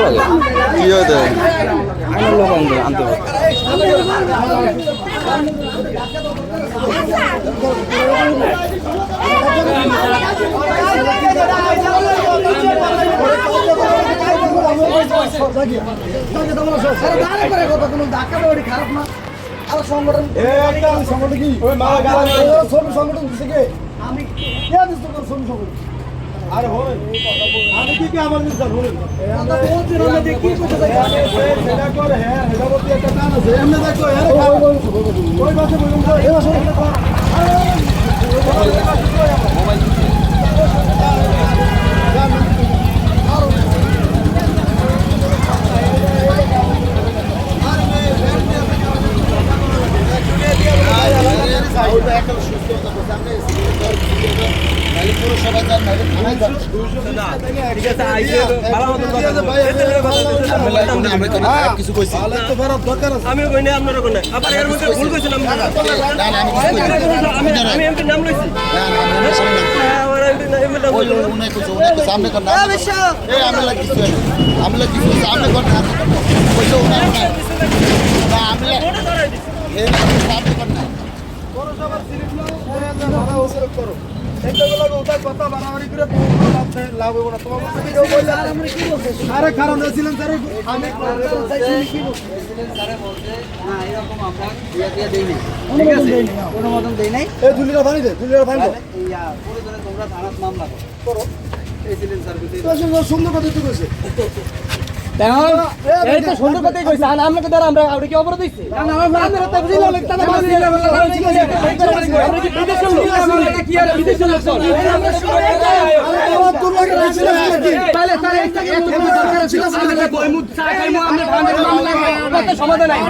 কি হতে আইনের লোক আনতে হবে। খারাপ না আর সংগঠন সংগঠন কি সংগঠন থেকে আমি আরে আমি কি আমার নির্ধারণ হলেন কি সেটা করে হ্যাঁ এটা বলতে একটা টান আছে এমনি দেখো ওই পাশে বলুন আমি কই না আপনারা কই না আবার এর মধ্যে ভুল কইছিলাম না আমি এমপি নাম লইছি আরে কারণ ছিলেন স্যার আমি অনুমোদন দেই নাই এই 2 লিটার পানি দে 2 লিটার পানি তোমরা থানাত মামলা করো এই ছিলেন স্যার সুন্দর কথা তো কইছে এই তো সুন্দর কথাই কইছে আর আমরা তো আমরা আউরে কি অপরাধ হইছে না আমরা তো বুঝি না লাগতা আমরা কি বিদেশের লোক আমরা কি আর বিদেশের লোক তাহলে একটা দরকার ছিল আমরা সমাধান নাই।